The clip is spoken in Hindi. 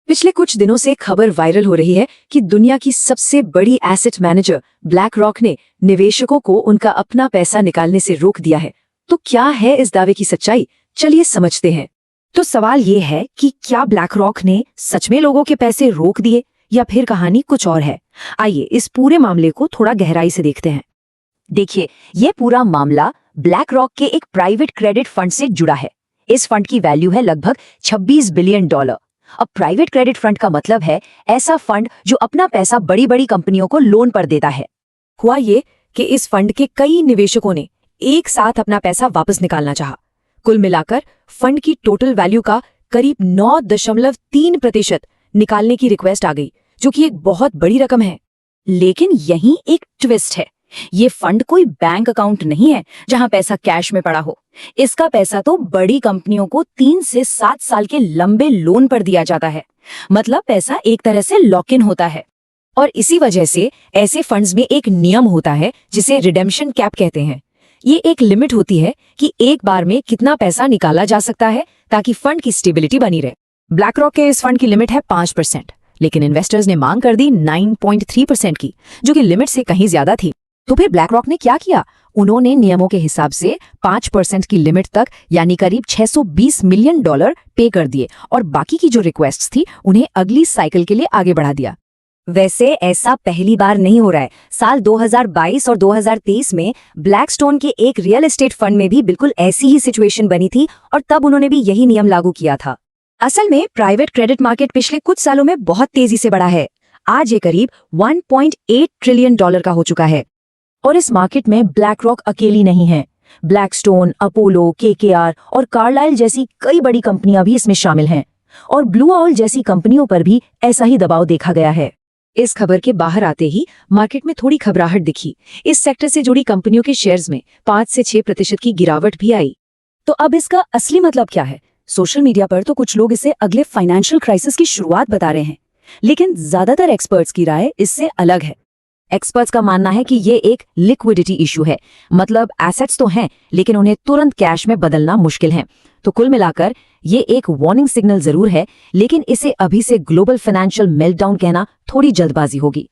पिछले कुछ दिनों से खबर वायरल हो रही है कि दुनिया की सबसे बड़ी एसेट मैनेजर ब्लैक रॉक ने निवेशकों को उनका अपना पैसा निकालने से रोक दिया है। तो क्या है इस दावे की सच्चाई, चलिए समझते हैं। तो सवाल ये है कि क्या ब्लैक रॉक ने सच में लोगों के पैसे रोक दिए या फिर कहानी कुछ और है। आइए इस पूरे मामले को थोड़ा गहराई से देखते हैं। देखिए, ये पूरा मामला ब्लैक रॉक के एक प्राइवेट क्रेडिट फंड से जुड़ा है। इस फंड की वैल्यू है लगभग $26 बिलियन। अब प्राइवेट क्रेडिट फंड का मतलब है ऐसा फंड जो अपना पैसा बड़ी बड़ी कंपनियों को लोन पर देता है। हुआ ये कि इस फंड के कई निवेशकों ने एक साथ अपना पैसा वापस निकालना चाहा। कुल मिलाकर फंड की टोटल वैल्यू का करीब 9.3% निकालने की रिक्वेस्ट आ गई, जो कि एक बहुत बड़ी रकम है। लेकिन यहीं एक ट्विस्ट है। ये फंड कोई बैंक अकाउंट नहीं है जहां पैसा कैश में पड़ा हो। इसका पैसा तो बड़ी कंपनियों को 3 से 7 साल के लंबे लोन पर दिया जाता है। मतलब पैसा एक तरह से लॉक इन होता है। और इसी वजह से ऐसे फंड्स में एक नियम होता है जिसे रिडेम्पशन कैप कहते हैं। ये एक लिमिट होती है कि एक बार में कितना पैसा निकाला जा सकता है ताकि फंड की स्टेबिलिटी बनी रहे। ब्लैक रॉक के इस फंड की लिमिट है 5%, लेकिन इन्वेस्टर्स ने मांग कर दी 9.3% की, जो कि लिमिट से कहीं ज्यादा थी। तो फिर ब्लैक रॉक ने क्या किया? उन्होंने नियमों के हिसाब से 5% की लिमिट तक यानी करीब $620 मिलियन पे कर दिए और बाकी की जो रिक्वेस्ट्स थी उन्हें अगली साइकिल के लिए आगे बढ़ा दिया। वैसे ऐसा पहली बार नहीं हो रहा है। साल 2022 और 2023 में ब्लैकस्टोन के एक रियल एस्टेट फंड में भी बिल्कुल ऐसी ही सिचुएशन बनी थी और तब उन्होंने भी यही नियम लागू किया था। असल में प्राइवेट क्रेडिट मार्केट पिछले कुछ सालों में बहुत तेजी से बढ़ा है। आज ये करीब $1.8 ट्रिलियन का हो चुका है। और इस मार्केट में ब्लैक रॉक अकेली नहीं है। ब्लैकस्टोन, अपोलो, KKR और कार्लाइल जैसी कई बड़ी कंपनियां भी इसमें शामिल हैं। और ब्लू आउल जैसी कंपनियों पर भी ऐसा ही दबाव देखा गया है। इस खबर के बाहर आते ही मार्केट में थोड़ी घबराहट दिखी। इस सेक्टर से जुड़ी कंपनियों के शेयर्स में 5 से 6% की गिरावट भी आई। तो अब इसका असली मतलब क्या है? सोशल मीडिया पर तो कुछ लोग इसे अगले फाइनेंशियल क्राइसिस की शुरुआत बता रहे हैं, लेकिन ज्यादातर एक्सपर्ट्स की राय इससे अलग है। एक्सपर्ट्स का मानना है कि ये एक लिक्विडिटी इशू है। मतलब एसेट्स तो हैं, लेकिन उन्हें तुरंत कैश में बदलना मुश्किल है। तो कुल मिलाकर ये एक वार्निंग सिग्नल जरूर है, लेकिन इसे अभी से ग्लोबल फाइनेंशियल मेल्टडाउन कहना थोड़ी जल्दबाजी होगी।